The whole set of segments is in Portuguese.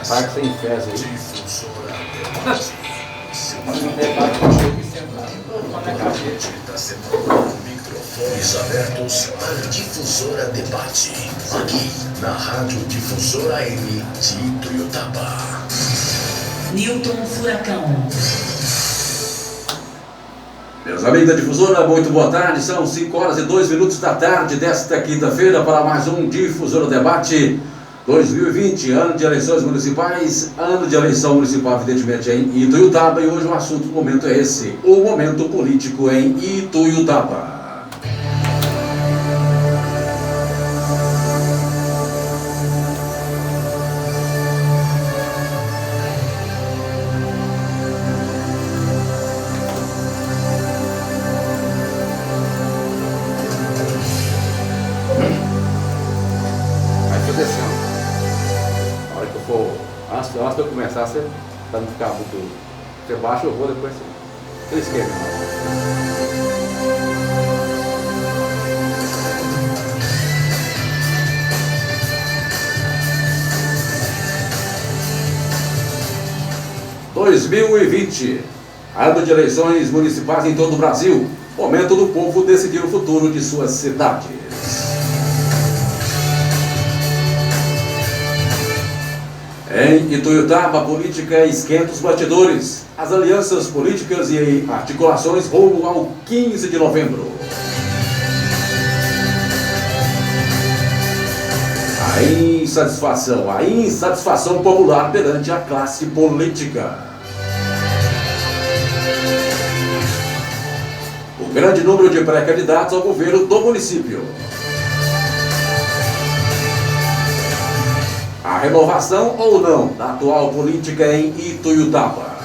Parque sem fez aí. Microfones abertos para Difusora Debate. Aqui na Rádio Difusora M de Ituiutaba. Newton Furacão. Meus amigos da Difusora, muito boa tarde. São 5 horas e 2 minutos da tarde desta quinta-feira para mais um Difusora Debate 2020, ano de eleições municipais, ano de eleição municipal, evidentemente, em Ituiutaba. E hoje o assunto do momento é esse, o momento político em Ituiutaba. Antes de eu começar, para não ficar muito... Você baixa, eu vou depois. Você esquece. ...2020, ano de eleições municipais em todo o Brasil. Momento do povo decidir o futuro de suas cidades. Em Ituiutaba, a política esquenta os bastidores. As alianças políticas e articulações rumo ao 15 de novembro. A insatisfação popular perante a classe política. O grande número de pré-candidatos ao governo do município. A renovação ou não da atual política em Ituiutaba.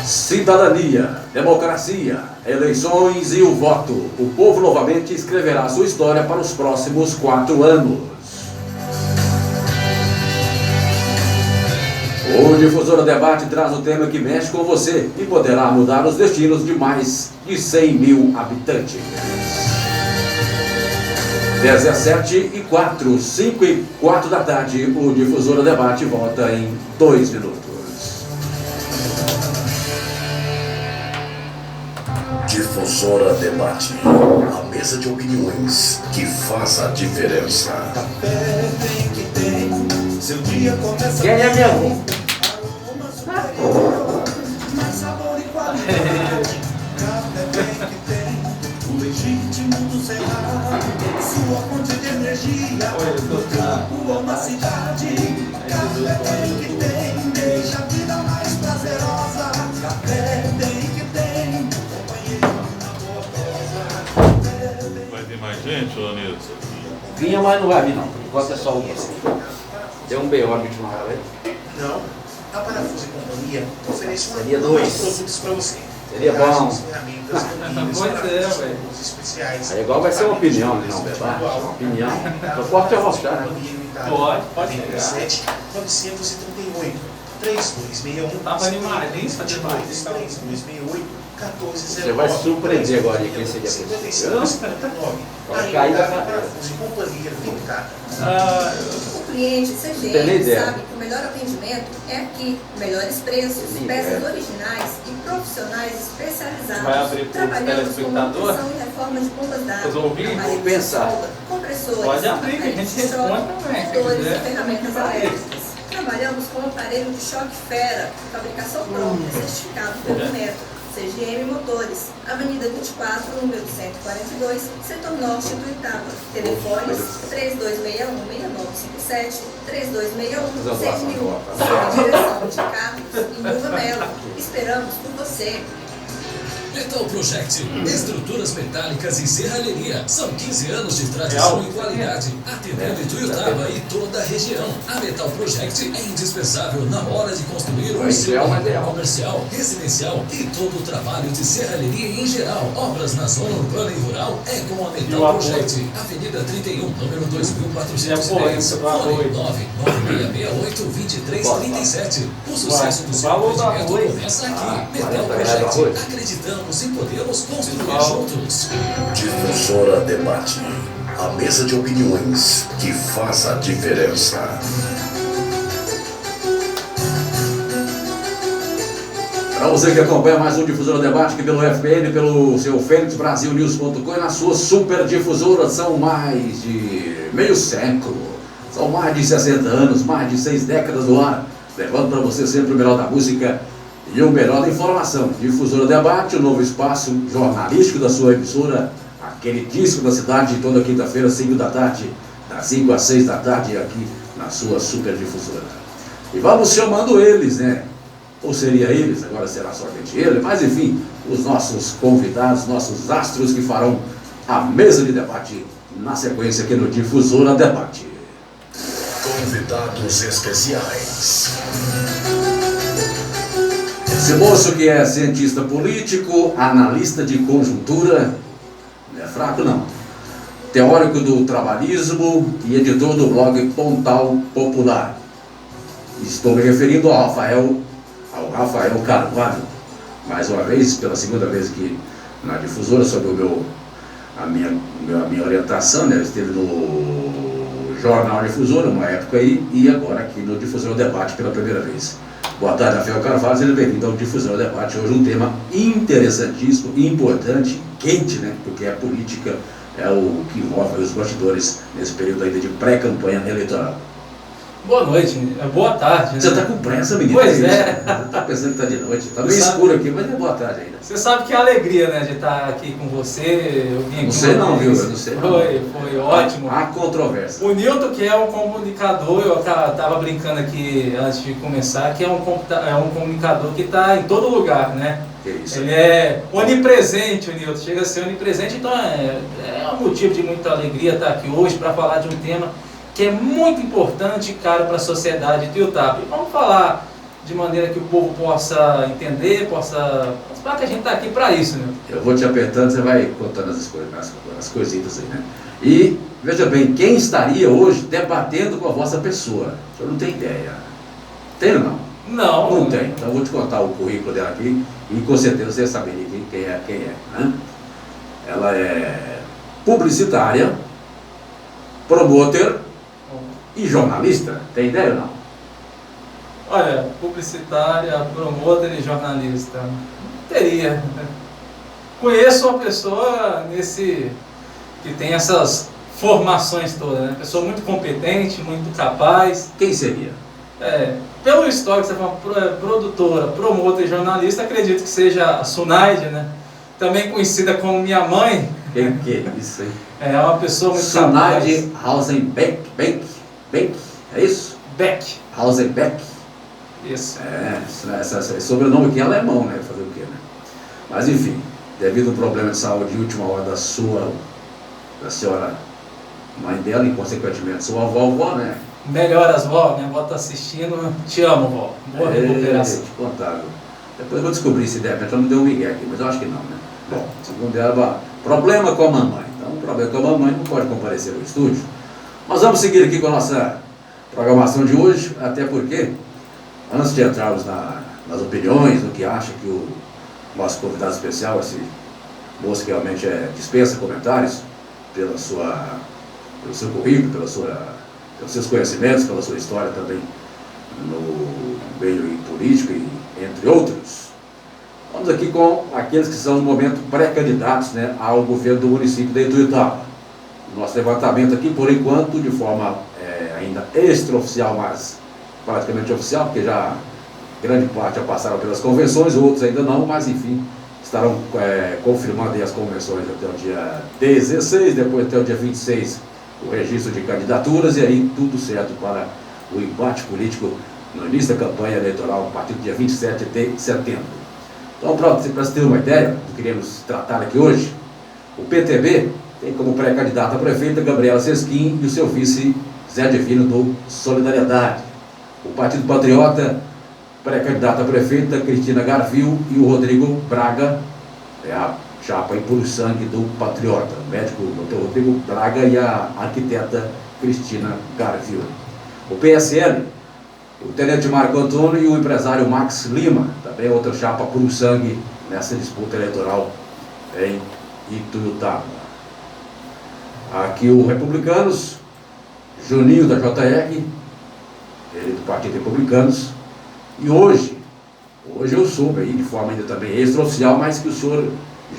Cidadania, democracia, eleições e o voto. O povo novamente escreverá sua história para os próximos 4 anos. O Difusora Debate traz o tema que mexe com você e poderá mudar os destinos de mais de 100 mil habitantes. 17h04, 5h04 da tarde, o Difusora Debate volta em 2 minutos. Difusora Debate, a mesa de opiniões que faz a diferença. Quem é meu? Legítimo do cerrado, sua fonte de energia, no campo ou na cidade. Café tem que tem, deixa a vida mais prazerosa. Café tem que tem, companheiro na boa prosa. Vai ter mais gente, ô Nilson? Vinha, mas não vai vir não. Enquanto é só o você. Tem um B.O. no último hora, velho. Não, a Parafuso e Companhia oferece Seria uma dois. produtos para você. Seria bom. Especiais. É igual vai ser uma opinião, não, debate. Uma opinião. Eu posso te mostrar, né? Pode. 97 938 3261. Tava animadinho essa 3268 1409. Você vai se surpreender agora com esse dia. 5559. Vai cair da cadeira. Parafuso e Companhia Fincada. O cliente CGM sabe que o melhor atendimento é aqui. Melhores preços, peças originais e profissionais especializados. Vai abrir para o Trabalhamos com telespectador? manutenção e reforma de bombas Os d'água, ouvintes? aparelhos de Pensar. solda, compressores, Pode abrir, que a aparelhos gente de choque, responde também, se motores quiser. e ferramentas elétricas. Trabalhamos com aparelho de choque Fera, fabricação própria, certificado pelo Metro. CGM Motores, Avenida 24, número 142, Setor Norte do Ituiutaba. Telefones 3261-6957, 3261-6000. Sob direção de Carlos e Nilva Melo. Esperamos por você. Metal Project, estruturas metálicas e serralheria. São 15 anos de tradição e qualidade, atendendo Ituiutaba e toda a região. A Metal Project é indispensável na hora de construir o seu local comercial, residencial e todo o trabalho de serralheria em geral. Obras na zona urbana e rural é com a Metal Project. Avenida 31, número 2410, fone 99668-2337. O sucesso do seu empreendimento começa aqui. Metal Project. Acreditamos e podemos construir juntos. Difusora Debate, A mesa de opiniões que faz a diferença. Para você que acompanha mais um Difusora Debate aqui pelo FPN, pelo seu FênixBrasilNews.com e na sua super difusora, são mais de meio século, são mais de 60 anos, mais de 6 décadas no ar, levando para você sempre o melhor da música e o melhor da informação. Difusora Debate, o novo espaço jornalístico da sua emissora, aquele disco da cidade, toda quinta-feira, 5 da tarde, das 5 às 6 da tarde, aqui na sua super difusora. E vamos chamando eles, né? Ou seria eles, agora será somente ele, mas enfim, os nossos convidados, nossos astros que farão a mesa de debate na sequência aqui no Difusora Debate. Convidados especiais. Esse moço que é cientista político, analista de conjuntura, não é fraco não, teórico do trabalhismo e editor do blog Pontal Popular. Estou me referindo ao Rafael Carvalho, mais uma vez, pela segunda vez aqui na difusora, sobre a minha orientação, né? Esteve no Jornal Difusora, uma época aí, e agora aqui no Difusora Debate pela primeira vez. Boa tarde, Rafael Carvalho, seja bem-vindo ao Difusora Debate. Hoje um tema interessantíssimo, importante, quente, né? Porque a política é o que envolve os bastidores nesse período ainda de pré-campanha eleitoral. Boa noite, boa tarde. Né? Você está com pressa, menino? Pois é. Está pensando que está de noite. Está meio escuro aqui, mas é boa tarde ainda. Você sabe que é alegria, né, de estar aqui com você. Eu vim aqui não sei não, viu? Eu não sei não. Foi ótimo. Há controvérsia. O Nilton, que é um comunicador, eu estava brincando aqui antes de começar, que é um comunicador que está em todo lugar, né? Que isso? Ele é onipresente, o Nilton. Chega a ser onipresente, então é um motivo de muita alegria estar aqui hoje para falar de um tema que é muito importante, cara, para a sociedade de Tuiutaba. E vamos falar de maneira que o povo possa entender, para que a gente está aqui para isso, né? Eu vou te apertando, você vai contando as coisitas aí, né? E, veja bem, quem estaria hoje debatendo com a vossa pessoa? O senhor não tem ideia. Tem ou não? Não tem. Então eu vou te contar o currículo dela aqui e com certeza você saberia quem é, né? Ela é publicitária, promotor e jornalista. Tem ideia ou não? Olha, publicitária, promotor e jornalista. Não teria. Conheço uma pessoa que tem essas formações todas, né? Pessoa muito competente, muito capaz. Quem seria? Pelo histórico, você fala produtora, promotor e jornalista, acredito que seja a Sunaide, né? Também conhecida como minha mãe. Quem que é isso aí? É uma pessoa muito Sunaide Hausenbeck, é isso? Beck. Hausenbeck. Isso. Esse sobrenome aqui é alemão, né? Fazer o quê, né? Mas enfim, devido a um problema de saúde de última hora da senhora mãe dela e consequentemente sua vovó, né? Melhoras, vó, minha avó tá assistindo, te amo, vó. Boa recuperação. Contável. Depois eu vou descobrir se de repente ela não deu um migué aqui, mas eu acho que não, né? Bom, segundo ela, problema com a mamãe. Então, o problema com a mamãe não pode comparecer ao estúdio. Nós vamos seguir aqui com a nossa programação de hoje, até porque, antes de entrarmos nas opiniões, no que acha que o nosso convidado especial, esse moço que realmente dispensa comentários pelo seu currículo, pelos seus conhecimentos, pela sua história também no meio político e entre outros. Vamos aqui com aqueles que são no momento pré-candidatos, né, ao governo do município de Ituiutaba. Nosso levantamento aqui, por enquanto, de forma ainda extraoficial, mas praticamente oficial, porque já grande parte já passaram pelas convenções, outros ainda não, mas enfim, estarão confirmando aí as convenções até o dia 16, depois até o dia 26, o registro de candidaturas, e aí tudo certo para o embate político no início da campanha eleitoral, a partir do dia 27 de setembro. Então, para você ter uma ideia do que queremos tratar aqui hoje, o PTB tem como pré-candidata a prefeita Gabriela Sesquim e o seu vice Zé Divino do Solidariedade. O Partido Patriota, pré-candidata a prefeita Cristina Garvil e o Rodrigo Braga, é a chapa em puro sangue do Patriota, o médico Dr. Rodrigo Braga e a arquiteta Cristina Garvil. O PSL, o tenente Marco Antônio e o empresário Max Lima, também outra chapa puro sangue nessa disputa eleitoral em Ituiutaba. Aqui o Republicanos, Juninho da JR, ele do Partido Republicanos, e hoje eu soube aí, de forma ainda também extraoficial, mas que o senhor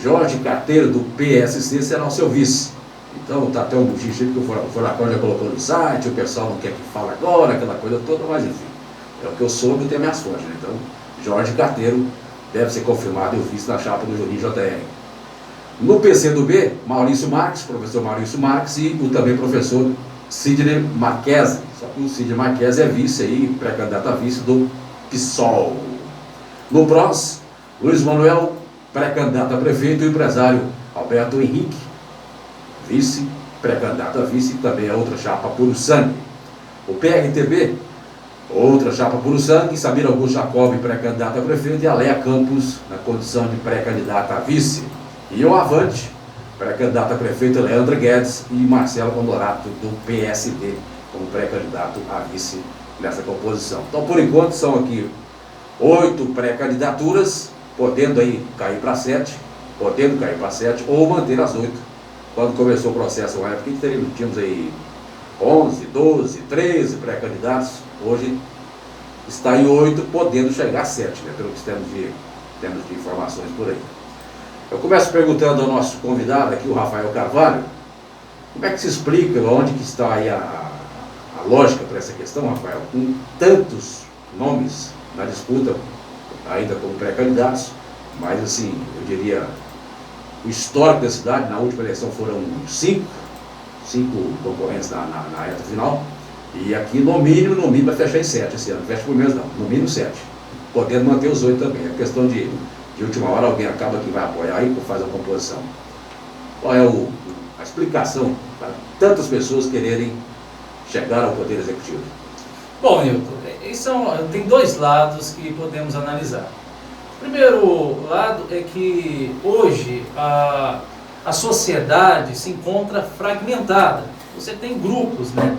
Jorge Carteiro, do PSC, será o seu vice. Então tá até um buchicho aí que o Furacão já colocou no site, o pessoal não quer que fale agora, aquela coisa toda, mas enfim, é o que eu soube e tenho minhas fontes, né? Então, Jorge Carteiro deve ser confirmado e o vice na chapa do Juninho JR. No PCdoB, Maurício Marques, professor Maurício Marques, e o também professor Sidney Marquese. Só que o Sidney Marquese é vice aí, pré-candidato a vice do PSOL. No PROS, Luiz Manuel, pré-candidato a prefeito, e o empresário Alberto Henrique, vice, pré-candidato a vice, também é outra chapa puro sangue. O PRTB, outra chapa puro sangue, Samir Augusto Jacob, pré-candidato a prefeito, e a Léa Campos, na condição de pré-candidata a vice. E o Avante, pré-candidato a prefeito, Leandro Guedes, e Marcelo Honorato, do PSD, como pré-candidato a vice nessa composição. Então, por enquanto, são aqui 8 pré-candidaturas, podendo aí cair para 7, ou manter as 8. Quando começou o processo, uma época que tínhamos aí 11, 12, 13 pré-candidatos, hoje está em 8, podendo chegar a 7, né, pelo que temos de informações por aí. Eu começo perguntando ao nosso convidado aqui, o Rafael Carvalho, como é que se explica, onde que está aí a lógica para essa questão, Rafael, com tantos nomes na disputa, ainda como pré-candidatos, mas assim, eu diria, o histórico da cidade, na última eleição foram 5 concorrentes na reta final, e aqui no mínimo vai fechar em 7 esse ano, não fecha por menos não, no mínimo 7, podendo manter os 8 também, é questão de última hora alguém acaba que vai apoiar e faz a composição. Qual é a explicação para tantas pessoas quererem chegar ao Poder Executivo? Bom, Nilton, tem 2 lados que podemos analisar. O primeiro lado é que hoje a sociedade se encontra fragmentada. Você tem grupos, né?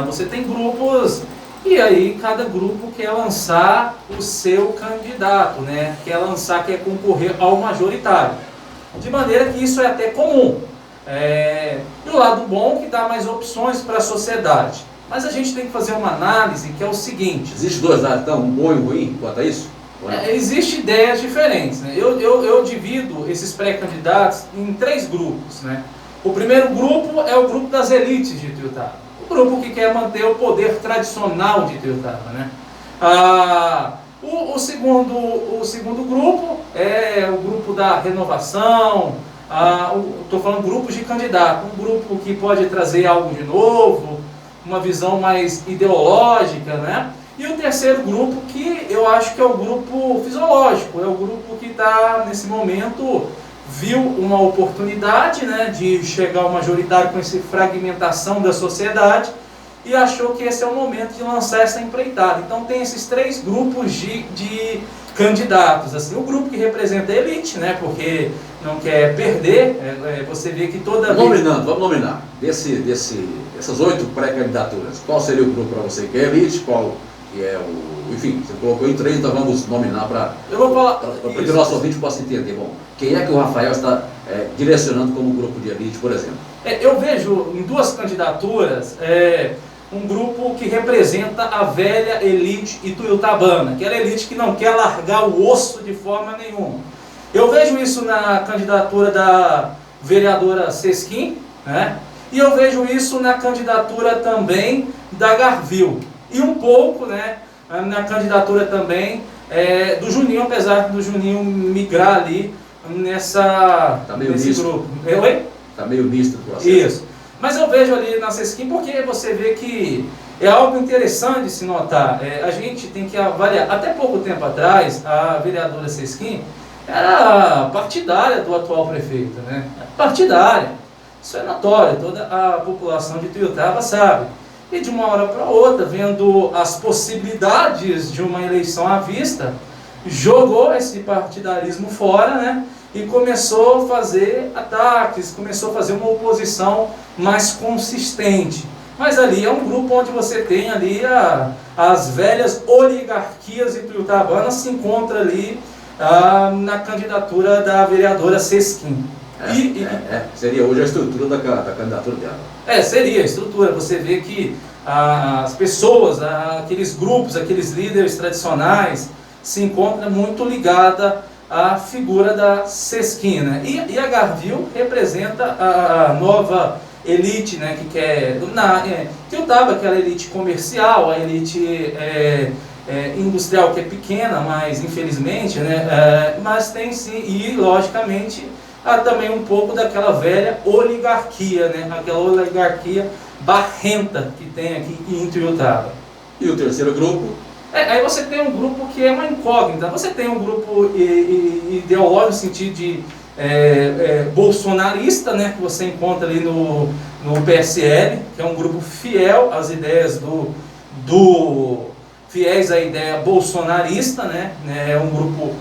Você tem grupos e aí cada grupo quer lançar o seu candidato, né? Quer concorrer ao majoritário. De maneira que isso é até comum. E o lado bom é que dá mais opções para a sociedade. Mas a gente tem que fazer uma análise que é o seguinte... Existe 2 lados, então, um bom e um ruim quanto a isso? Existem ideias diferentes, né? Eu divido esses pré-candidatos em 3 grupos, né? O primeiro grupo é o grupo das elites de Ituiutaba. O grupo que quer manter o poder tradicional de Ituiutaba, né? O segundo grupo é o grupo da renovação. Estou falando grupos de candidato, um grupo que pode trazer algo de novo, uma visão mais ideológica, né? E o terceiro grupo, que eu acho que é o grupo fisiológico, é o grupo que está, nesse momento, viu uma oportunidade, né, de chegar ao majoritário com essa fragmentação da sociedade e achou que esse é o momento de lançar essa empreitada. Então tem esses 3 grupos de candidatos. Assim, o grupo que representa a elite, né, porque não quer perder, você vê que toda vez... Vamos nominar. Essas 8 pré-candidaturas, qual seria o grupo para você que é elite, qual que é o... Enfim, você colocou em 3, então vamos nominar para que o nosso ouvinte possa entender. Bom, quem é que o Rafael está direcionando como grupo de elite, por exemplo? Eu vejo em 2 candidaturas um grupo que representa a velha elite ituiutabana, aquela elite que não quer largar o osso de forma nenhuma. Eu vejo isso na candidatura da vereadora Sesquim, né? E eu vejo isso na candidatura também da Garvil. E um pouco, né, na candidatura também do Juninho, apesar do Juninho migrar ali nesse grupo. Está meio misto o processo. Isso. Mas eu vejo ali na Sesquim porque você vê que é algo interessante de se notar. A gente tem que avaliar. Até pouco tempo atrás, a vereadora Sesquim era partidária do atual prefeito, né? Partidária. Isso é notório, toda a população de Ituiutaba sabe. E de uma hora para outra, vendo as possibilidades de uma eleição à vista, jogou esse partidarismo fora, né? E começou a fazer ataques, começou a fazer uma oposição mais consistente. Mas ali é um grupo onde você tem ali as velhas oligarquias ituiutabanas se encontra ali na candidatura da vereadora Sesquim. Seria hoje a estrutura da candidatura dela. Seria a estrutura. Você vê que as pessoas, aqueles grupos, aqueles líderes tradicionais, se encontram muito ligadas à figura da Sesquina. E a Garville representa a nova elite, né, que quer Tiltaba, aquela elite comercial, a elite industrial que é pequena, mas infelizmente, né, mas tem sim, e logicamente há também um pouco daquela velha oligarquia, né, aquela oligarquia barrenta que tem aqui em Tiltaba. E o terceiro grupo? Aí você tem um grupo que é uma incógnita. Você tem um grupo ideológico no sentido de bolsonarista, né, que você encontra ali no PSL, que é um grupo fiel às ideias fiéis à ideia bolsonarista, né, é um grupo,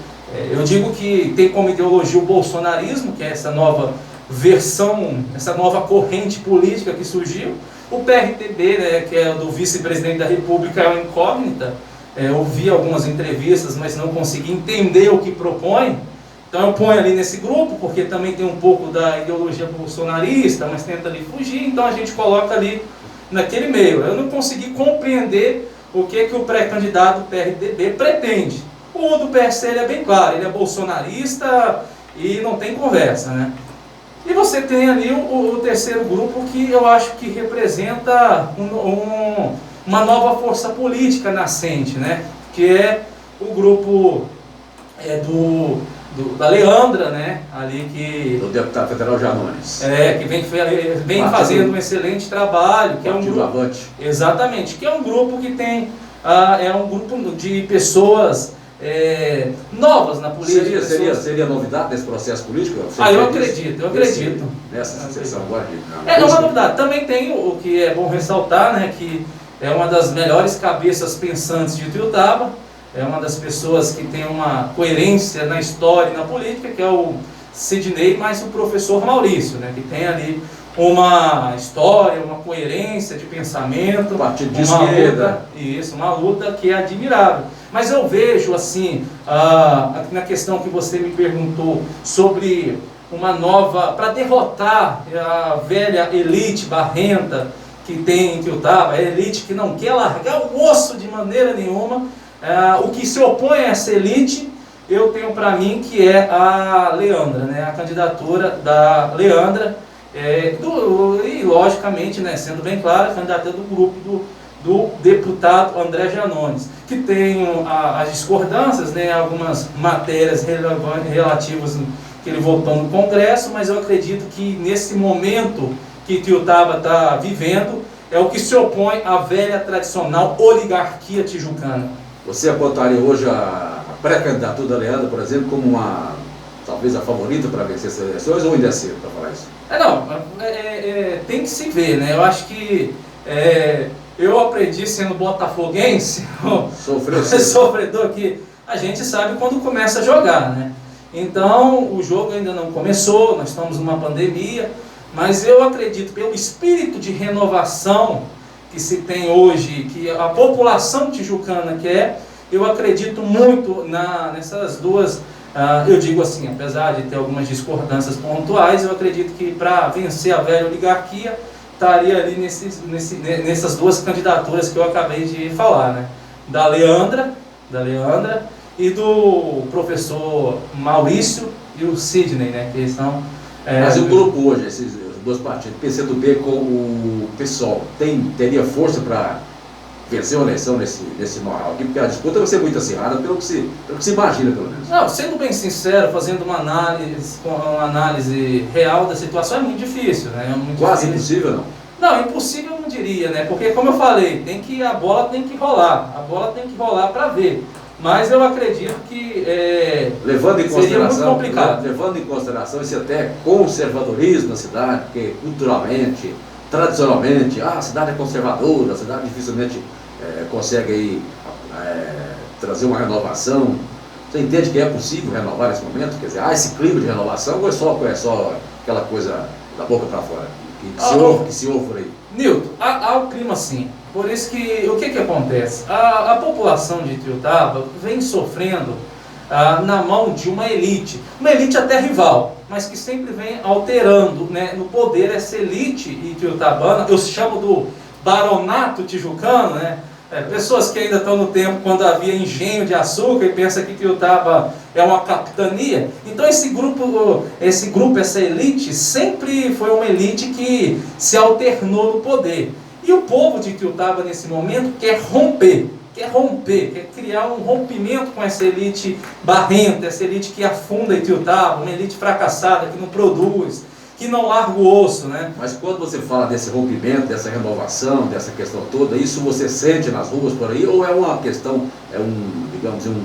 eu digo que tem como ideologia o bolsonarismo, que é essa nova versão, essa nova corrente política que surgiu. O PRTB, né, que é do vice-presidente da República, é uma incógnita. Eu vi algumas entrevistas, mas não consegui entender o que propõe. Então eu ponho ali nesse grupo, porque também tem um pouco da ideologia bolsonarista, mas tenta ali fugir, então a gente coloca ali naquele meio. Eu não consegui compreender o que o pré-candidato do PRTB pretende. O do PSL é bem claro, ele é bolsonarista e não tem conversa, né? E você tem ali o terceiro grupo, que eu acho que representa uma nova força política nascente, né? Que é o grupo da Leandra, né? Ali que... Do deputado federal Janones. Que vem fazendo um excelente trabalho. Que é um grupo, Avante. Exatamente. Que é um grupo que tem... é um grupo de pessoas novas na política. Seria novidade nesse processo político? Eu acredito. Nessa sucessão agora? É uma novidade. Também tem o que é bom ressaltar, né? Que é uma das melhores cabeças pensantes de Tiltaba. É uma das pessoas que tem uma coerência na história e na política, que é o Sidney, mais o professor Maurício, né, que tem ali uma história, uma coerência de pensamento, partido de esquerda. Uma luta que é admirável. Mas eu vejo assim, na questão que você me perguntou sobre uma nova, para derrotar a velha elite barrenta que tem em Tiltaba, a elite que não quer largar o osso de maneira nenhuma. O que se opõe a essa elite, eu tenho para mim que é a Leandra, né? A candidatura da Leandra, e logicamente, né, sendo bem claro, a candidatura do grupo do deputado André Janones, que tem as discordâncias, né, algumas matérias relativas que ele votou no Congresso, mas eu acredito que nesse momento que Tiltaba está vivendo, é o que se opõe à velha tradicional oligarquia tijucana. Você apontaria hoje a pré-candidatura da Leandra, por exemplo, como talvez a favorita para vencer essas eleições, ou ainda é cedo para falar isso? Tem que se ver, né? Eu acho que eu aprendi sendo botafoguense, sofredor, que a gente sabe quando começa a jogar, né? Então, o jogo ainda não começou, nós estamos numa pandemia, mas eu acredito, pelo espírito de renovação que se tem hoje, que a população tijucana quer, eu acredito muito nessas duas, eu digo assim, apesar de ter algumas discordâncias pontuais, eu acredito que para vencer a velha oligarquia, estaria ali nessas duas candidaturas que eu acabei de falar, né? Da Leandra e do professor Maurício e o Sidney, né? Que são... Mas o grupo hoje, esses dois partidos, PCdoB com o PSOL, teria força para vencer uma eleição nesse know-how aqui? Porque a disputa vai ser muito acirrada, pelo que se imagina, pelo menos. Não, sendo bem sincero, fazendo uma análise real da situação, é muito difícil, né? Quase impossível, não? Não, impossível eu não diria, né? Porque, como eu falei, a bola tem que rolar. A bola tem que rolar para ver. Mas eu acredito que seria muito complicado. Levando em consideração esse até conservadorismo da cidade, porque culturalmente, tradicionalmente, a cidade é conservadora, a cidade dificilmente consegue aí, trazer uma renovação. Você entende que é possível renovar nesse momento? Quer dizer, esse clima de renovação ou é só aquela coisa da boca para fora? Que se ouve por aí? Nilton, há um clima sim. Por isso que, o que acontece? A população de Tiltaba vem sofrendo na mão de uma elite até rival, mas que sempre vem alterando, né, no poder essa elite ituiutabana, eu chamo do baronato tijucano, né? Pessoas que ainda estão no tempo quando havia engenho de açúcar e pensam que Ituiutaba é uma capitania. Então esse grupo, essa elite, sempre foi uma elite que se alternou no poder. E o povo de Ituiutaba, nesse momento, quer romper, quer criar um rompimento com essa elite barrenta, essa elite que afunda Ituiutaba, uma elite fracassada, que não produz, que não larga o osso, né? Mas quando você fala desse rompimento, dessa renovação, dessa questão toda, isso você sente nas ruas por aí, ou é uma questão, digamos, um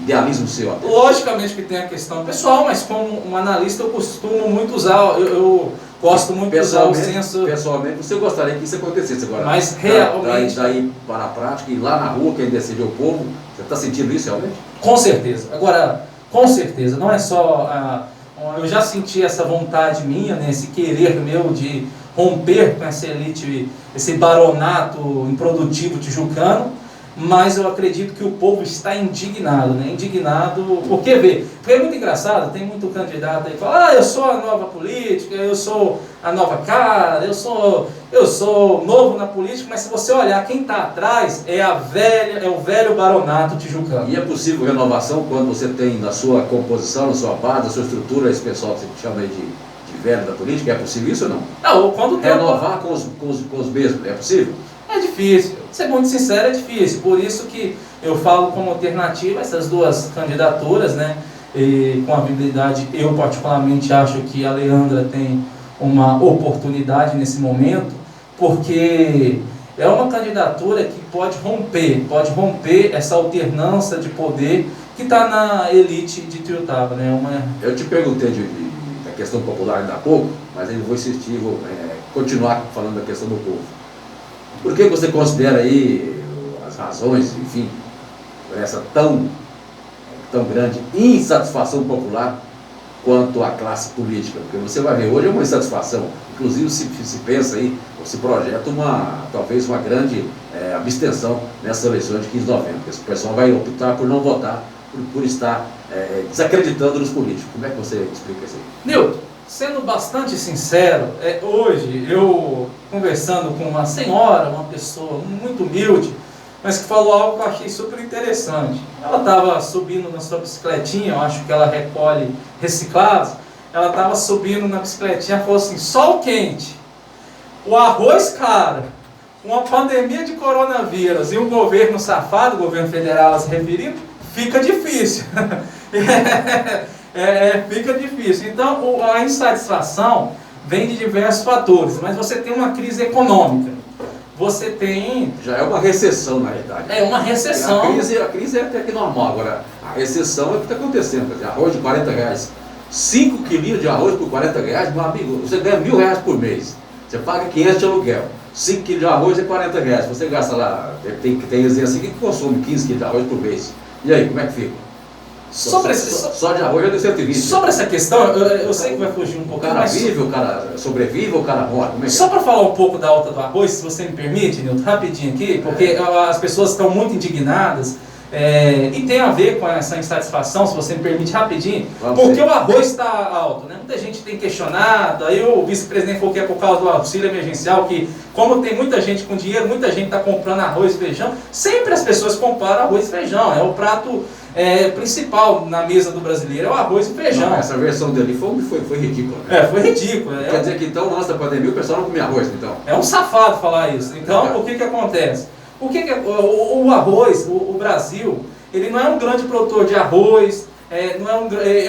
idealismo seu até? Logicamente que tem a questão pessoal, mas como um analista eu costumo muito usar, eu gosto muito de usar o senso... Pessoalmente, você gostaria que isso acontecesse agora. Mas realmente... Daí para a prática, e lá na rua, quem decide é o povo, você está sentindo isso realmente? Com certeza. Agora, com certeza, não é só... eu já senti essa vontade minha, né, esse querer meu de romper com essa elite, esse baronato improdutivo tijucano, mas eu acredito que o povo está indignado, né? Indignado, porque é muito engraçado, tem muito candidato aí que fala, eu sou a nova política, eu sou a nova cara, eu sou novo na política, mas se você olhar quem está atrás, é o velho baronato tijucano. E é possível renovação quando você tem na sua composição, na sua base, na sua estrutura, esse pessoal que você chama aí de velho da política, é possível isso ou não? Não, quando tem renovar com os mesmos, é possível? É difícil, ser muito sincero, é difícil, por isso que eu falo como alternativa essas duas candidaturas, né? E com a viabilidade, eu particularmente acho que a Leandra tem uma oportunidade nesse momento, porque é uma candidatura que pode romper essa alternância de poder que está na elite de Ituiutaba, né? Eu te perguntei da questão popular ainda há pouco, mas eu vou insistir, vou continuar falando da questão do povo. Por que você considera aí as razões, enfim, por essa tão grande insatisfação popular quanto à classe política? Porque você vai ver, hoje é uma insatisfação, inclusive se pensa aí, ou se projeta talvez uma grande abstenção nessas eleições de 15 de novembro, porque o pessoal vai optar por não votar, por estar desacreditando nos políticos. Como é que você explica isso aí? Nilton, sendo bastante sincero, hoje eu conversando com uma senhora, uma pessoa muito humilde, mas que falou algo que eu achei super interessante. Ela estava subindo na sua bicicletinha, eu acho que ela recolhe reciclados, ela estava subindo na bicicletinha e falou assim, sol quente, o arroz caro, uma pandemia de coronavírus e um governo safado, o governo federal a se referindo, fica difícil. Fica difícil. Então, a insatisfação vem de diversos fatores, mas você tem uma crise econômica, você tem... Já é uma recessão, na realidade. É uma recessão. A crise é até que normal, agora a recessão é o que está acontecendo. Quer dizer, arroz de R$40, 5 quilos de arroz por R$40, meu amigo, você ganha R$1.000 por mês, você paga 500 de aluguel, 5 quilos de arroz é R$40, você gasta lá, tem assim que consome 15 quilos de arroz por mês. E aí, como é que fica? Só de arroz já deu 120. Sobre essa questão, eu sei que vai fugir um pouco. O cara vive, o cara sobrevive, o cara morre. Como é que só para falar um pouco da alta do arroz, se você me permite, Nilton, rapidinho aqui, porque as pessoas estão muito indignadas e tem a ver com essa insatisfação, se você me permite rapidinho, porque o arroz está alto, né? Muita gente tem questionado, aí o vice-presidente falou que é por causa do auxílio emergencial, que como tem muita gente com dinheiro, muita gente está comprando arroz e feijão, sempre as pessoas comparam arroz e feijão, é o prato principal na mesa do brasileiro, é o arroz e feijão. Não, essa versão dele foi ridícula. Né? Foi ridículo. Quer dizer que então, antes da pandemia, o pessoal não comia arroz, então? É um safado falar isso. Então, o que acontece? O arroz, o Brasil, ele não é um grande produtor de arroz, é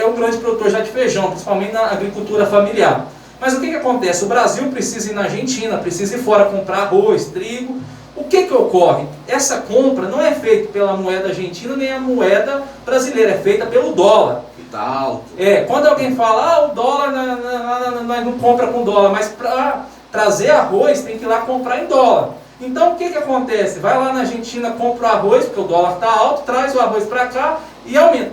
um grande produtor já de feijão, principalmente na agricultura familiar. Mas o que acontece? O Brasil precisa ir na Argentina, precisa ir fora comprar arroz, trigo. O que ocorre? Essa compra não é feita pela moeda argentina nem a moeda brasileira, é feita pelo dólar. Que está alto. Quando alguém fala, o dólar, nós não compra com dólar, mas para trazer arroz tem que ir lá comprar em dólar. Então o que acontece? Vai lá na Argentina, compra o arroz, porque o dólar está alto, traz o arroz para cá e aumenta.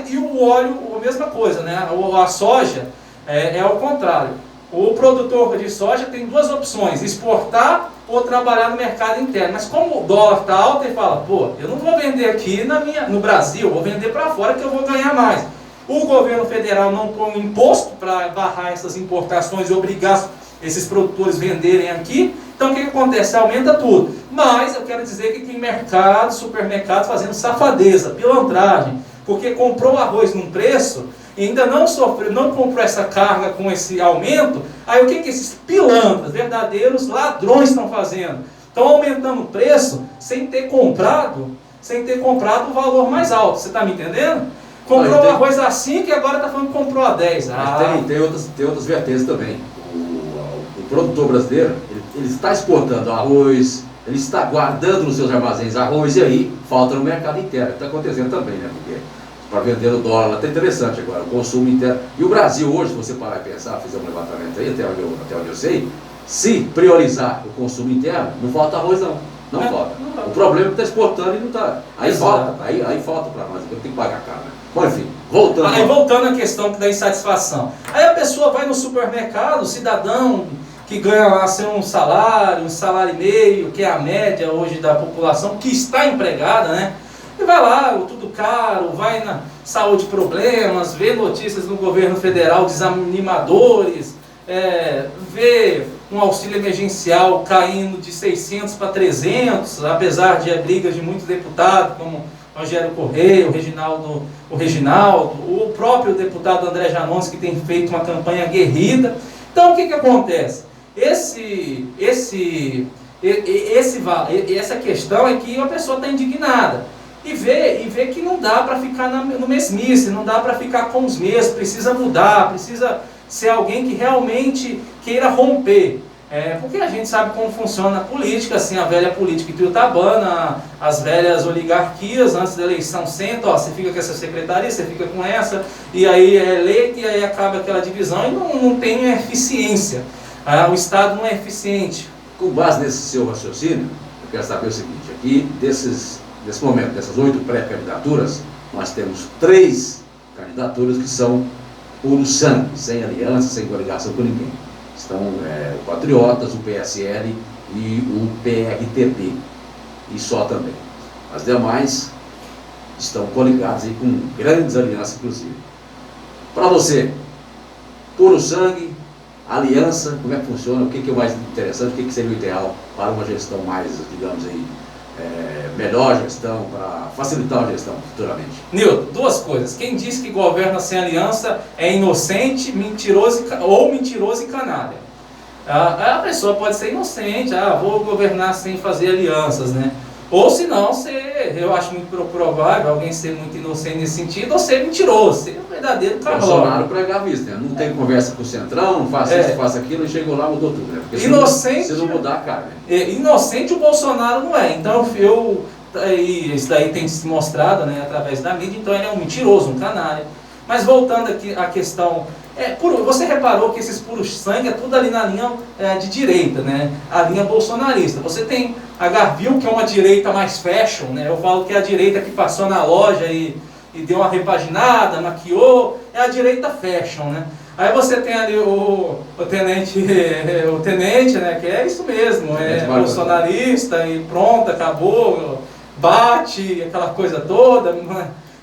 E o óleo, a mesma coisa, né? A soja é ao contrário. O produtor de soja tem duas opções, exportar ou trabalhar no mercado interno. Mas como o dólar está alto, ele fala, eu não vou vender aqui no Brasil, vou vender para fora que eu vou ganhar mais. o governo federal não põe um imposto para barrar essas importações e obrigar esses produtores venderem aqui, então o que acontece? Aumenta tudo. Mas eu quero dizer que tem mercado, supermercado fazendo safadeza, pilantragem, porque comprou arroz num preço e ainda não sofreu, não comprou essa carga com esse aumento. Aí o que esses pilantras, verdadeiros ladrões estão fazendo? Estão aumentando o preço sem ter comprado o valor mais alto. Você está me entendendo? Comprou o arroz a 5 e agora está falando que comprou a 10. Mas tem outras vertentes também. O produtor brasileiro, ele está exportando arroz, ele está guardando nos seus armazéns arroz, e aí falta no mercado interno. Está acontecendo também, né? Porque para vender o dólar está interessante agora, o consumo interno. E o Brasil hoje, se você parar e pensar, fizer um levantamento aí, até onde eu sei, se priorizar o consumo interno, não falta arroz não. Não falta. O problema é que está exportando e não está. Aí falta para nós, eu tenho que pagar caro, né? Bom, enfim, voltando à questão da insatisfação. Aí a pessoa vai no supermercado, o cidadão que ganha lá um salário e meio, que é a média hoje da população que está empregada, né? E vai lá, tudo caro, vai na saúde problemas, vê notícias no governo federal desanimadores, vê um auxílio emergencial caindo de 600 para 300, apesar de brigas de muitos deputados, como Rogério Correia, o Reginaldo, o próprio deputado André Janones, que tem feito uma campanha aguerrida. Então o que acontece? Essa questão é que a pessoa está indignada e vê que não dá para ficar no mesmice, não dá para ficar com os mesmos, precisa mudar, precisa ser alguém que realmente queira romper. Porque a gente sabe como funciona a política, assim, a velha política ituiutabana, as velhas oligarquias, antes da eleição sentam, você fica com essa secretaria, você fica com essa, e aí é eleito, e aí acaba aquela divisão, e não tem eficiência. O Estado não é eficiente. Com base nesse seu raciocínio, eu quero saber o seguinte, aqui, nesse momento, dessas 8 pré-candidaturas, nós temos 3 candidaturas que são puro sangue, sem aliança, sem coligação com ninguém. Estão o Patriotas, o PSL e o PRTB, e só também. As demais estão coligadas aí com grandes alianças, inclusive. Para você, puro sangue, aliança, como é que funciona, o que é o mais interessante, o que seria o ideal para uma gestão mais, digamos aí, melhor gestão, para facilitar a gestão futuramente? Nilton, 2 coisas. Quem diz que governa sem aliança é inocente, mentiroso e canalha. A pessoa pode ser inocente, vou governar sem fazer alianças, né? Ou se não, eu acho muito provável alguém ser muito inocente nesse sentido, ou ser mentiroso, ser um verdadeiro carroça. Bolsonaro pregava isso, né? Não tem conversa com o Centrão, não faça isso, faça aquilo, e chegou lá, mudou tudo, né? Porque inocente, se não mudar, cara, né? Inocente o Bolsonaro não é. Então isso daí tem se mostrado, né, através da mídia, então ele é um mentiroso, um canalha. Mas voltando aqui à questão, você reparou que esses puros sangue é tudo ali na linha de direita, né? A linha bolsonarista. Você tem a Garville, que é uma direita mais fashion, né? Eu falo que é a direita que passou na loja e deu uma repaginada, maquiou, é a direita fashion, né? Aí você tem ali o tenente, né? Que é isso mesmo, bolsonarista e pronto, acabou, bate, aquela coisa toda.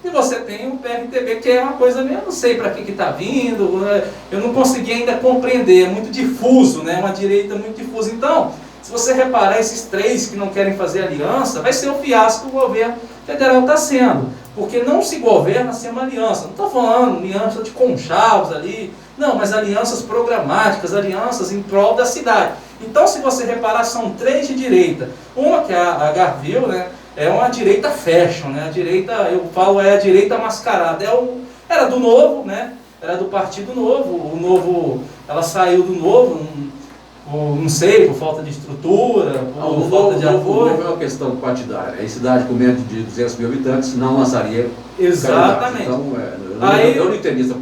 E você tem o PRTB, que é uma coisa, eu não sei para que está vindo, eu não consegui ainda compreender, é muito difuso, né? Uma direita muito difusa. Então, se você reparar, esses 3 que não querem fazer aliança, vai ser o fiasco que o governo federal está sendo. Porque não se governa sem uma aliança. Não estou falando aliança de conchavos ali, não, mas alianças programáticas, alianças em prol da cidade. Então, se você reparar, são 3 de direita. Uma que é a Garville, né? É uma direita fashion, né? A direita, eu falo, é a direita mascarada. Era do Novo, né? Era do Partido Novo. O Novo, ela saiu do Novo, não sei, por falta de estrutura, por falta de apoio. O Novo é uma questão partidária. Em cidade com menos de 200 mil habitantes não lançaria. Exatamente. Então, eu não entendi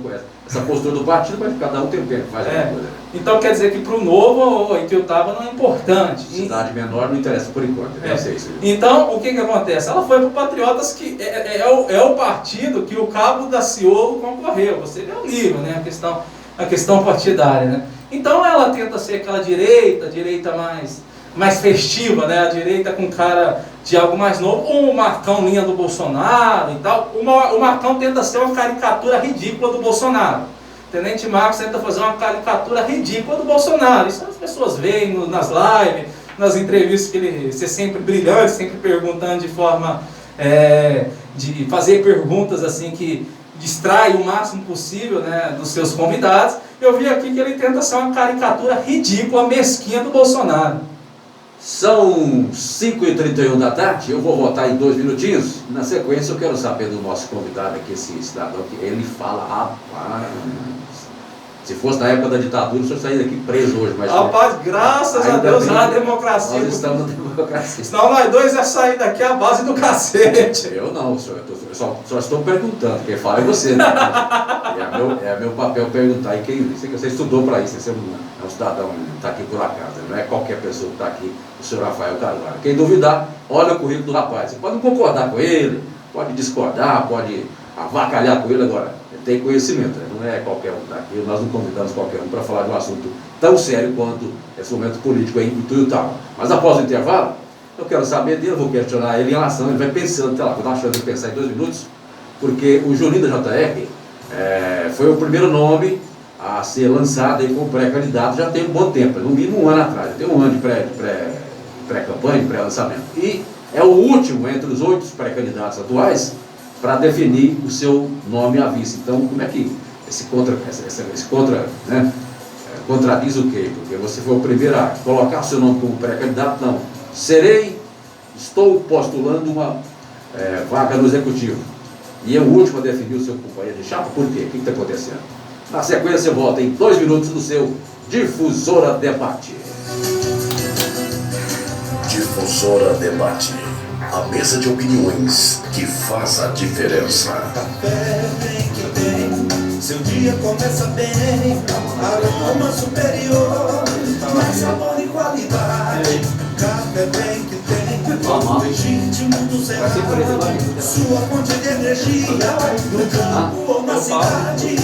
essa postura do partido, mas cada um tem o tempo que faz alguma coisa. Então quer dizer que para o Novo, o Ituiutaba não é importante. Cidade menor não interessa por enquanto, deve ser isso. Então, o que acontece? Ela foi para o Patriotas, que é o partido que o Cabo Daciolo concorreu. Você vê o nível, né? A questão partidária, né? Então ela tenta ser aquela direita mais festiva, né? A direita com cara de algo mais novo, ou o Marcão linha do Bolsonaro e tal. O Marcão tenta ser uma caricatura ridícula do Bolsonaro. O Tenente Marcos tenta fazer uma caricatura ridícula do Bolsonaro. Isso as pessoas veem nas lives, nas entrevistas que ele ser sempre brilhante, sempre perguntando de forma de fazer perguntas assim que distrai o máximo possível, né, dos seus convidados. Eu vi aqui que ele tenta ser uma caricatura ridícula, mesquinha do Bolsonaro. São 5h31 da tarde, eu vou votar em 2 minutinhos. Na sequência eu quero saber do nosso convidado aqui, esse cidadão, que ele fala, rapaz, se fosse na época da ditadura, o senhor sairia daqui preso hoje. Mas rapaz, graças a Deus, na democracia. Nós estamos na democracia. Senão nós dois ia sair daqui à base do cacete. Eu não, senhor, eu só estou perguntando, quem fala é você, né? É meu papel perguntar, e quem você estudou para isso, você é um cidadão que está aqui por acaso, não é qualquer pessoa que está aqui, o senhor Rafael Carvalho. Quem duvidar, olha o currículo do rapaz. Você pode concordar com ele, pode discordar, pode avacalhar com ele agora. Ele tem conhecimento, né? Não é qualquer um que está aqui, nós não convidamos qualquer um para falar de um assunto tão sério quanto esse momento político aí em Tuiutaba. Mas após o intervalo, eu quero saber dele, eu vou questionar ele em relação, ele vai pensando, até lá, vou dar uma chance de pensar em 2 minutos, porque o Juninho da JR foi o primeiro nome a ser lançado aí como pré-candidato já tem um bom tempo, no mínimo 1 ano atrás, já tem 1 ano de pré-campanha, de pré-lançamento. E é o último entre os 8 pré-candidatos atuais para definir o seu nome à vice. Então, como é que esse contradiz o quê? Porque você foi o primeiro a colocar o seu nome como pré-candidato, não. Estou postulando uma vaga no Executivo. E é o último a definir o seu companheiro de chapa. Por quê? O que está acontecendo? Na sequência, volta em 2 minutos no seu Difusora Debate. Difusora Debate. A mesa de opiniões que faz a diferença. Café bem que tem, seu dia começa bem, aroma superior, mais sabor e qualidade. Café bem que tem, legítimo do Cerrado, sua fonte de energia, no campo ou na cidade.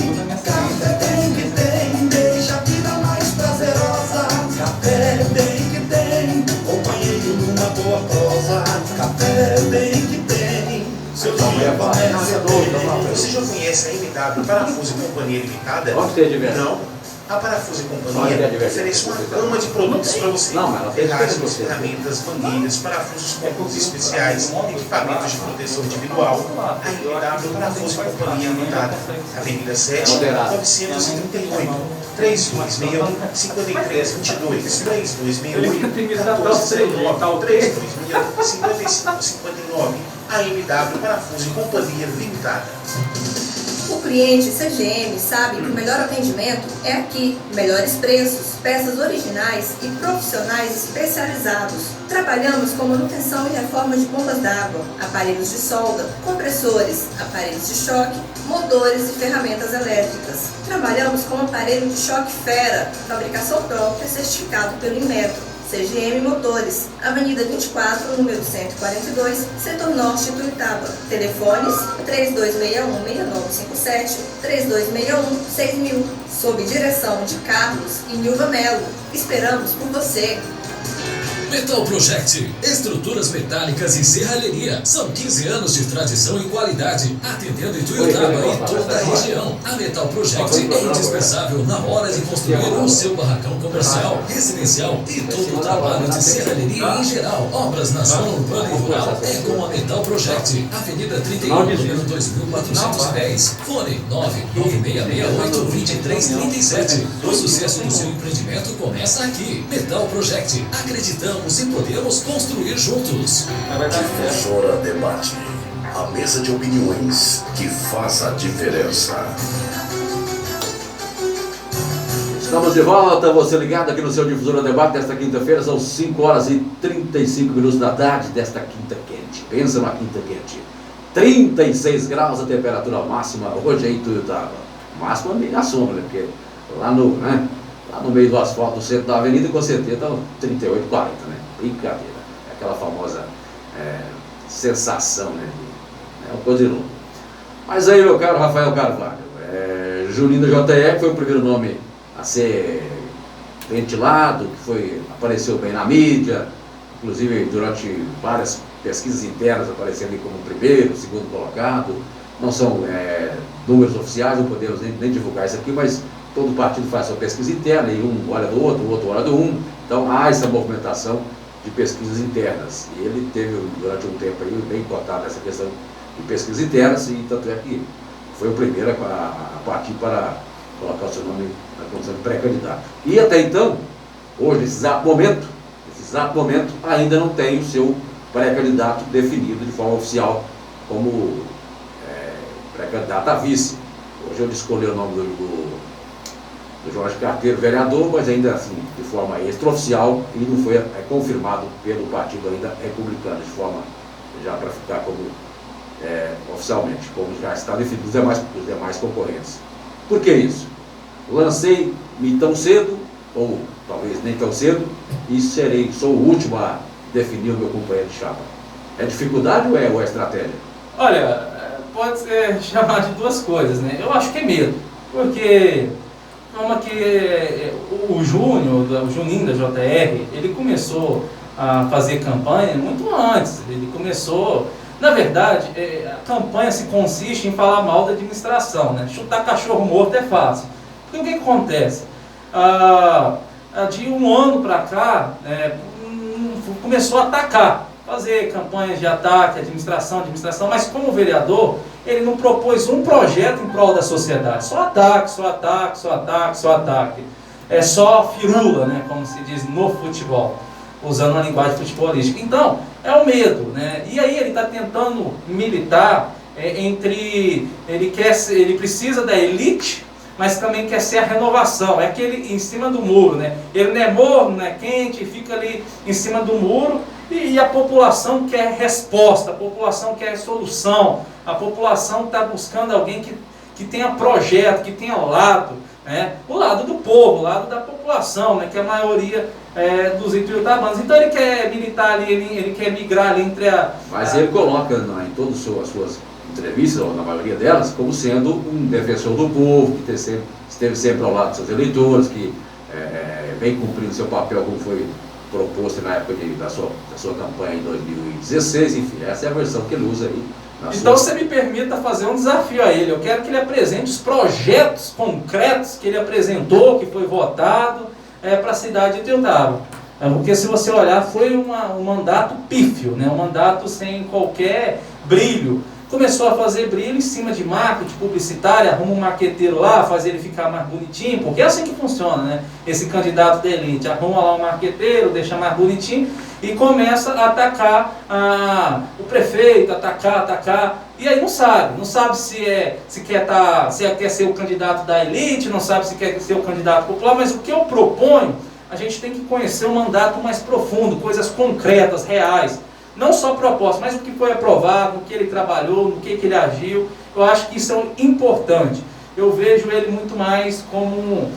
Café bem que tem, deixa a vida mais prazerosa. Café bem que tem, companheiro numa boa prosa. Café bem que tem, seu dia começa bem. Você já conhece a MW Parafuso e Companhia Limitada? Não. A Parafuso e Companhia oferece uma gama de produtos para você. Ferragens, ferramentas, mangueiras, parafusos com pontos especiais, equipamentos de proteção individual. A MW Parafuso e Companhia Limitada. Avenida 7, 938. 3261 5322 3261 1409 3261 5559. A MW Parafuso e Companhia Limitada. O cliente CGM sabe que o melhor atendimento é aqui. Melhores preços, peças originais e profissionais especializados. Trabalhamos com manutenção e reforma de bombas d'água, aparelhos de solda, compressores, aparelhos de choque, motores e ferramentas elétricas. Trabalhamos com aparelho de choque Fera, fabricação própria, certificado pelo Inmetro. CGM Motores, Avenida 24, número 142, Setor Norte, Tuiutaba. Telefones 3261-6957, 3261-6000. Sob direção de Carlos e Nilva Melo. Esperamos por você! Metal Project, estruturas metálicas e serralheria. São 15 anos de tradição e qualidade, atendendo em Tuiutaba e toda a região. A Metal Project é indispensável na hora de construir o seu barracão comercial, residencial e todo o trabalho de serralheria em geral. Obras na zona urbana e rural é com a Metal Project. Avenida 31, número 2410. Fone 99668-2337. O sucesso do seu empreendimento começa aqui. Metal Project. Acreditamos e podemos construir juntos. Difusora Debate. A mesa de opiniões que faz a diferença. Estamos de volta, você ligado aqui no seu Difusora Debate desta quinta-feira, são 5h35 da tarde desta quinta quente. Pensa numa quinta quente. 36 graus a temperatura máxima hoje em Tuiutaba. Máxima meio na sombra, né? Porque lá no meio do asfalto, do centro da avenida, com certeza está 38, 40, né? Brincadeira. É aquela famosa sensação, né? É uma coisa de louco. Mas aí, meu caro Rafael Carvalho, Juninho da JR foi o primeiro nome a ser ventilado, que apareceu bem na mídia, inclusive durante várias pesquisas internas apareceu ali como primeiro, segundo colocado. Não são números oficiais, não podemos nem divulgar isso aqui, mas todo partido faz sua pesquisa interna, e um olha do outro, o outro olha do um. Então há essa movimentação de pesquisas internas. E ele teve, durante um tempo, aí, bem cotado nessa questão de pesquisas internas, e tanto é que foi o primeiro a partir para colocar o seu nome na condição de pré-candidato. E até então, hoje, nesse exato momento, ainda não tem o seu pré-candidato definido de forma oficial como pré-candidato a vice. Hoje eu escolhi o nome do Jorge Carteiro, vereador, mas ainda assim, de forma extraoficial, e não foi confirmado pelo partido ainda republicano, de forma já para ficar como oficialmente, como já está definido os demais concorrentes. Por que isso? Lancei-me tão cedo, ou talvez nem tão cedo, e sou o último a definir o meu companheiro de chapa. É dificuldade ou é estratégia? Olha, pode ser chamar de duas coisas, né? Eu acho que é medo, porque como que o Juninho da JR, ele começou a fazer campanha muito antes. Ele começou, na verdade, a campanha se consiste em falar mal da administração, né? Chutar cachorro morto é fácil. Porque o que acontece? De um ano para cá, começou a atacar, fazer campanhas de ataque, administração, mas como vereador, ele não propôs um projeto em prol da sociedade. Só ataque, só ataque, só ataque, só ataque. É só firula, né, como se diz no futebol, usando uma linguagem futebolística. Então, é o medo, né? E aí ele está tentando militar ele precisa da elite, mas também quer ser a renovação. É aquele em cima do muro, né? Ele não é morno, não é quente, fica ali em cima do muro. E a população quer resposta, a população quer solução, a população está buscando alguém que tenha projeto, que tenha lado, né? O lado do povo, o lado da população, né? Que é a maioria dos ituiutabanos. Então ele quer militar ali, ele quer migrar ali entre a... Mas ele coloca em todas as suas entrevistas, ou na maioria delas, como sendo um defensor do povo, que esteve sempre ao lado dos seus eleitores, que vem cumprindo seu papel como foi proposto na época da sua campanha em 2016, enfim, essa é a versão que ele usa aí. Então você me permita fazer um desafio a ele. Eu quero que ele apresente os projetos concretos que ele apresentou, que foi votado para a cidade de Ituiutaba. Porque se você olhar, foi um mandato pífio, né? Um mandato sem qualquer brilho. Começou a fazer brilho em cima de marketing publicitário, arruma um marqueteiro lá, faz ele ficar mais bonitinho, porque é assim que funciona, né? Esse candidato da elite, arruma lá um marqueteiro, deixa mais bonitinho e começa a atacar o prefeito, atacar, e aí não sabe se quer ser o candidato da elite, não sabe se quer ser o candidato popular, mas o que eu proponho, a gente tem que conhecer um mandato mais profundo, coisas concretas, reais. Não só proposta, mas o que foi aprovado, no que ele trabalhou, no que ele agiu. Eu acho que isso é importante. Eu vejo ele muito mais como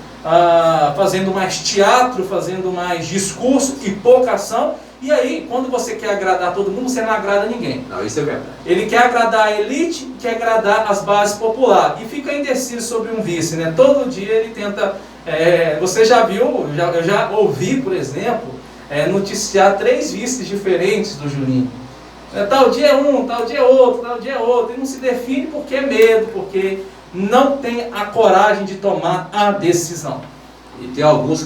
fazendo mais teatro, fazendo mais discurso e pouca ação. E aí, quando você quer agradar todo mundo, você não agrada ninguém. Não, isso é verdade. Ele quer agradar a elite, quer agradar as bases populares. E fica indeciso sobre um vice, né? Todo dia ele tenta... você já viu, eu já ouvi, por exemplo... noticiar 3 vices diferentes do Juninho. Tal dia é um, tal dia é outro, tal dia é outro. E não se define porque é medo, porque não tem a coragem de tomar a decisão. E tem alguns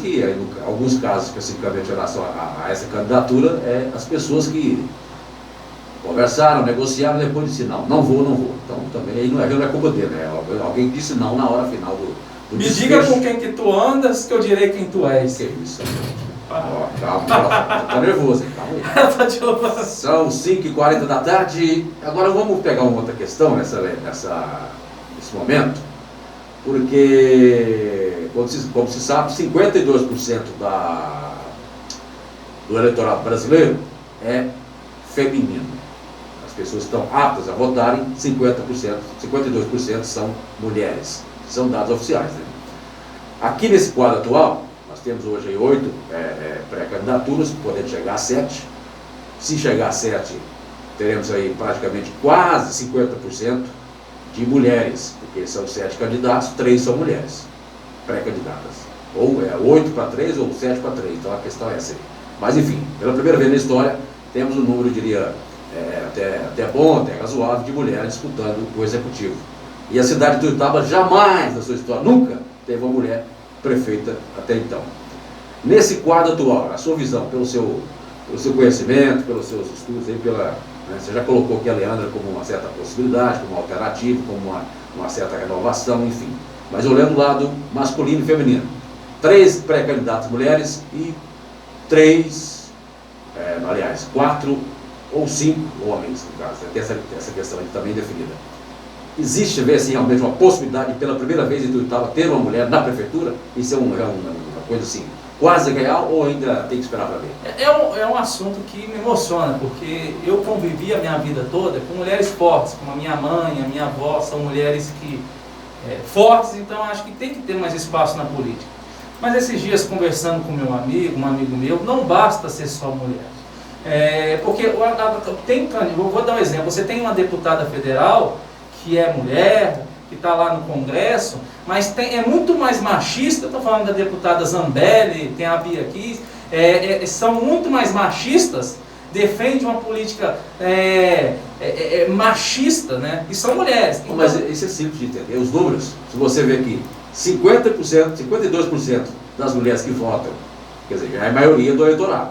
casos, especificamente em relação a essa candidatura, as pessoas que conversaram, negociaram, depois disseram, não vou. Então também aí não é culpa dele, né? Alguém disse não na hora final do Me diga com quem que tu andas, que eu direi quem tu és. Que isso? Calma, tá nervoso, calma aí. São 5h40 da tarde. Agora vamos pegar uma outra questão nesse momento, porque, como se sabe, 52% do eleitorado brasileiro é feminino. As pessoas que estão aptas a votarem, 52% são mulheres. São dados oficiais, né? Aqui nesse quadro atual, nós temos hoje aí 8 pré-candidaturas, podendo chegar a 7. Se chegar a 7, teremos aí praticamente quase 50% de mulheres, porque são 7 candidatos, 3 são mulheres pré-candidatas. Ou é 8-3 ou 7-3, então a questão é essa aí. Mas enfim, pela primeira vez na história, temos um número, eu diria, até bom, até razoável, de mulheres disputando o executivo. E a cidade de Ituiutaba jamais, na sua história, nunca teve uma mulher prefeita até então. Nesse quadro atual, a sua visão, pelo seu conhecimento, pelos seus estudos, aí, você já colocou aqui a Leandra como uma certa possibilidade, como uma alternativa, como uma certa renovação, enfim. Mas olhando o lado masculino e feminino, 3 pré-candidatas mulheres e 4 ou 5 homens, no caso. Tem essa questão aí também definida. Existe, assim, realmente uma possibilidade de, pela primeira vez em Ituiutaba, ter uma mulher na prefeitura? Isso é uma coisa assim, quase real, ou ainda tem que esperar para ver? É um assunto que me emociona, porque eu convivi a minha vida toda com mulheres fortes, como a minha mãe, a minha avó, são mulheres fortes, então acho que tem que ter mais espaço na política. Mas esses dias, conversando com um amigo meu, não basta ser só mulher. Porque vou dar um exemplo, você tem uma deputada federal que é mulher, que está lá no Congresso, mas é muito mais machista. Estou falando da deputada Zambelli, tem a Bia aqui, são muito mais machistas, defende uma política machista, né? E são mulheres. Então, mas isso é simples de entender, os números, se você ver aqui, 50%, 52% das mulheres que votam, quer dizer, já é a maioria do eleitorado,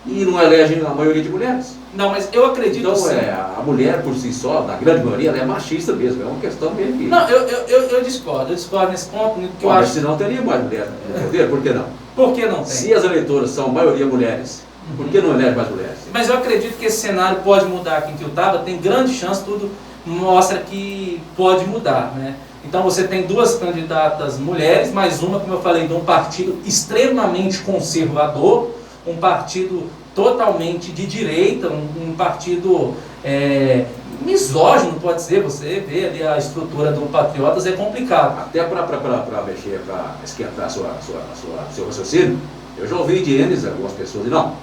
e não elegem a maioria de mulheres. Não, mas eu acredito então, sim. A mulher por si só, na grande maioria, ela é machista mesmo, é uma questão meio que... Não, eu discordo nesse ponto. Que eu mas acho... senão teria mais mulheres no poder, por que não? Por que não tem? Se as eleitoras são maioria mulheres, por que não elege mais mulheres? Mas eu acredito que esse cenário pode mudar aqui em Ituiutaba, tem grande chance, tudo mostra que pode mudar, né? Então você tem 2 candidatas mulheres, mais uma, como eu falei, de um partido extremamente conservador, um partido totalmente de direita, um partido misógino, pode ser, você vê ali a estrutura do Patriotas, é complicado. Até para mexer, para esquentar seu raciocínio, eu já ouvi de eles, algumas pessoas, dizendo, não,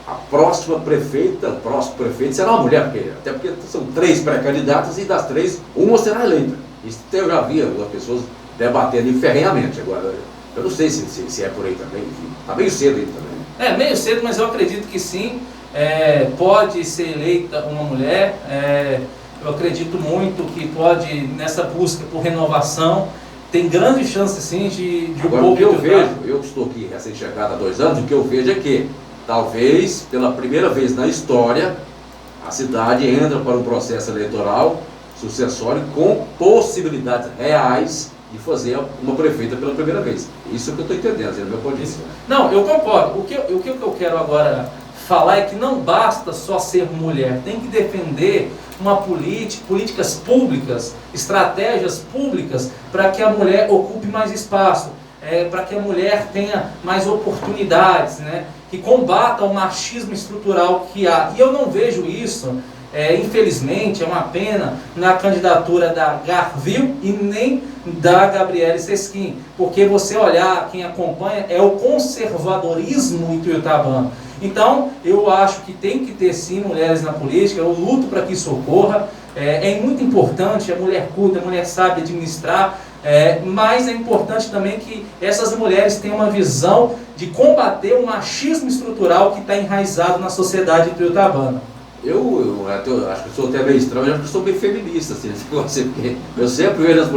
a próxima prefeita, o próximo prefeito será uma mulher, até porque são 3 pré-candidatas e das 3, uma será eleita. Isso eu já vi algumas pessoas debatendo ferrenhamente. Agora, eu não sei se é por aí também, enfim, está meio cedo aí também. Meio cedo, mas eu acredito que sim, pode ser eleita uma mulher, eu acredito muito que pode, nessa busca por renovação, tem grande chance sim de agora, o que eu vejo, eu que estou aqui recém-chegado há 2 anos, o que eu vejo é que, talvez, pela primeira vez na história, a cidade entra para um processo eleitoral sucessório com possibilidades reais de fazer uma prefeita pela primeira vez. Isso é o que eu estou entendendo, é o meu ponto de vista. Não, eu concordo. O que eu quero agora falar é que não basta só ser mulher, tem que defender uma políticas públicas, estratégias públicas para que a mulher ocupe mais espaço, para que a mulher tenha mais oportunidades, né? Que combata o machismo estrutural que há. E eu não vejo isso, infelizmente, é uma pena, na candidatura da Garville e nem da Gabriele Sesquim, porque você olhar, quem acompanha, é o conservadorismo ituiutabano. Então, eu acho que tem que ter sim mulheres na política, eu luto para que isso ocorra, é muito importante, a mulher culta, a mulher sabe administrar, mas é importante também que essas mulheres tenham uma visão de combater o machismo estrutural que está enraizado na sociedade ituiutabana. Eu acho que sou até meio estranho, eu acho que sou bem feminista, assim, porque eu sempre vejo nas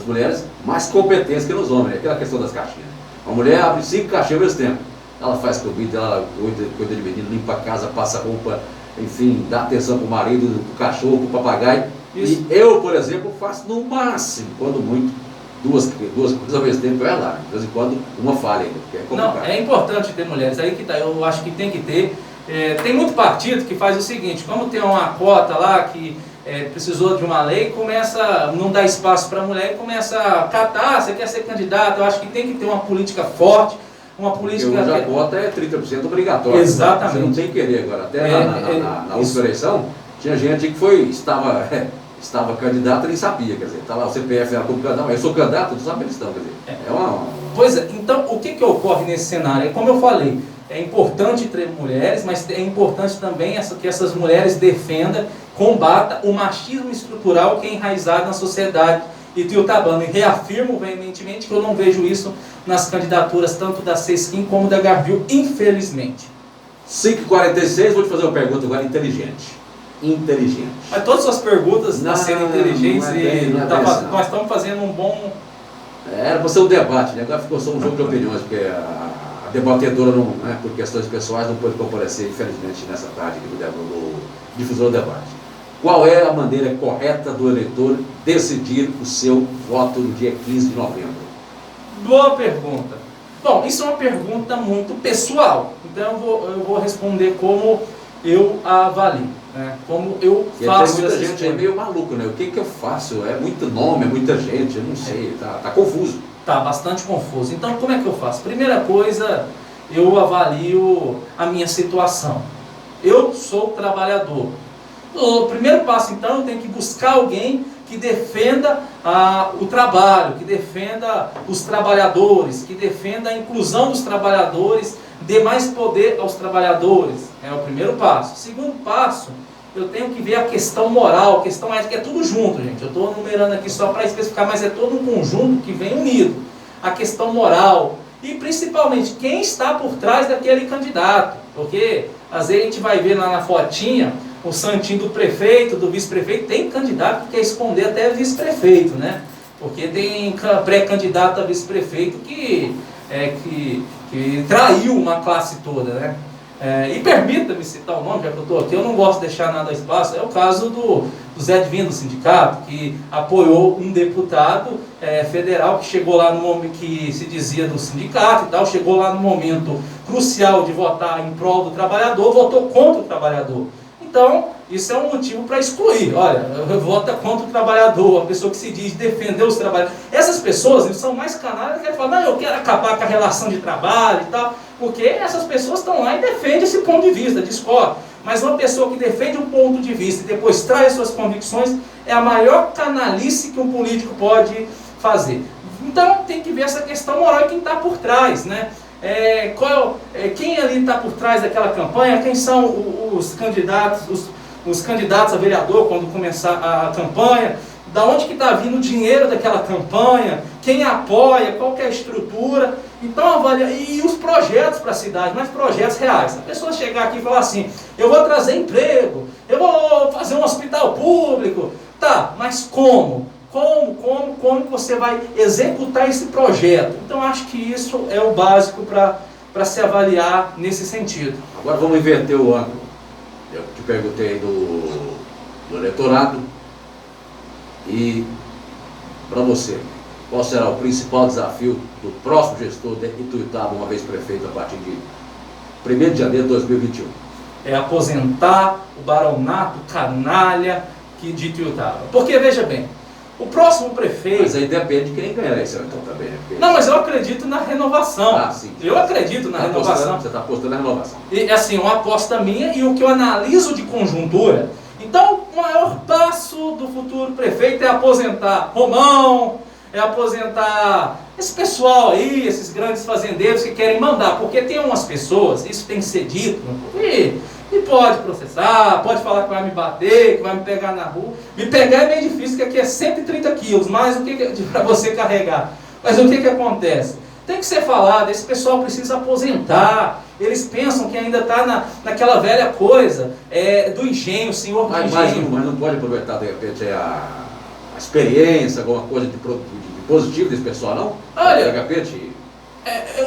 mulheres mais competentes que nos homens, aquela questão das caixinhas. Uma mulher abre 5 caixinhas ao mesmo tempo, ela faz comida, ela cuida de menino, limpa a casa, passa roupa, enfim, dá atenção para o marido, para o cachorro, para o papagaio. Isso. E eu, por exemplo, faço no máximo, quando muito, duas coisas ao mesmo tempo, lá, de vez em quando uma falha ainda, porque é complicado. Não, é importante ter mulheres, aí que tá, eu acho que tem que ter. Tem muito partido que faz o seguinte, como tem uma cota lá que precisou de uma lei, não dá espaço para a mulher e começa a catar, você quer ser candidato, eu acho que tem que ter uma política forte, uma política... Porque hoje a cota é 30% obrigatória. Exatamente. Você não tem que querer agora. Até na última eleição, tinha gente que estava candidato e nem sabia, quer dizer, está lá o CPF, era como candidato, eu sou candidato, não sabe eles estão, quer dizer, Pois é, então o que ocorre nesse cenário? Como eu falei, é importante ter mulheres, mas é importante também que essas mulheres defendam, combatam o machismo estrutural que é enraizado na sociedade e Tuiutabano. E reafirmo veementemente que eu não vejo isso nas candidaturas tanto da Sesquim como da Garvil, infelizmente. 5h46, vou te fazer uma pergunta agora inteligente. Inteligente. Mas todas as suas perguntas nasceram inteligentes nós estamos fazendo um bom... Era para ser um debate, né? Agora ficou só um jogo de opiniões, porque a debatedora, não, né, por questões pessoais, não pôde comparecer, infelizmente, nessa tarde aqui do Difusor do Debate. Qual é a maneira correta do eleitor decidir o seu voto no dia 15 de novembro? Boa pergunta. Bom, isso é uma pergunta muito pessoal, então eu vou responder como eu a avalio, né? Como eu faço. Tem muita gente aí meio maluco, né? O que eu faço? É muito nome, é muita gente, eu não sei, tá confuso. Tá bastante confuso. Então, como é que eu faço? Primeira coisa, eu avalio a minha situação. Eu sou trabalhador. O primeiro passo, então, eu tenho que buscar alguém que defenda o trabalho, que defenda os trabalhadores, que defenda a inclusão dos trabalhadores, dê mais poder aos trabalhadores. É o primeiro passo. Segundo passo, eu tenho que ver a questão moral, a questão ética, é tudo junto, gente. Eu estou numerando aqui só para especificar, mas é todo um conjunto que vem unido. A questão moral e, principalmente, quem está por trás daquele candidato. Porque, às vezes, a gente vai ver lá na fotinha o santinho do prefeito, do vice-prefeito. Tem candidato que quer esconder até vice-prefeito, né? Porque tem pré-candidato a vice-prefeito que traiu uma classe toda, né? E permita-me citar o nome, já que eu estou aqui, eu não gosto de deixar nada ao espaço, é o caso do Zé Divino do sindicato, que apoiou um deputado federal que chegou lá no momento que se dizia do sindicato e tal, chegou lá no momento crucial de votar em prol do trabalhador, votou contra o trabalhador. Então, isso é um motivo para excluir. Olha, vota contra o trabalhador, a pessoa que se diz defender os trabalhadores. Essas pessoas, eles são mais canalhas, que falam, não, eu quero acabar com a relação de trabalho e tal, porque essas pessoas estão lá e defendem esse ponto de vista, discordam. Mas uma pessoa que defende um ponto de vista e depois traz suas convicções, é a maior canalice que um político pode fazer. Então, tem que ver essa questão moral e quem está por trás, né? Quem ali está por trás daquela campanha, quem são os candidatos a vereador quando começar a campanha, da onde que está vindo o dinheiro daquela campanha, quem apoia, qual que é a estrutura. Então avalia, e os projetos para a cidade, mas projetos reais. A pessoa chegar aqui e falar assim, eu vou trazer emprego, eu vou fazer um hospital público, tá, mas como? Como você vai executar esse projeto? Então acho que isso é o básico para se avaliar nesse sentido. Agora vamos inverter o ângulo. Eu te perguntei do eleitorado e para você, qual será o principal desafio do próximo gestor de Ituiutaba, uma vez prefeito, a partir de 1º de janeiro de 2021? É aposentar o baronato canalha de Ituiutaba. Porque veja bem, o próximo prefeito... Mas aí depende de quem ganhar a eleição, então, também. Não, mas eu acredito na renovação. Ah, sim. Eu acredito na renovação. Você está apostando na renovação. E, assim, uma aposta minha e o que eu analiso de conjuntura. Então, o maior passo do futuro prefeito é aposentar Romão, é aposentar esse pessoal aí, esses grandes fazendeiros que querem mandar. Porque tem umas pessoas, isso tem que ser dito, e pode processar, pode falar que vai me bater, que vai me pegar na rua. Me pegar é bem difícil, porque aqui é 130 quilos, mais o que para você carregar. Mas o que acontece? Tem que ser falado, esse pessoal precisa aposentar. Eles pensam que ainda está naquela velha coisa do engenho, senhor do engenho. Mas não pode aproveitar, de repente, a experiência, alguma coisa de positivo desse pessoal, não? Olha,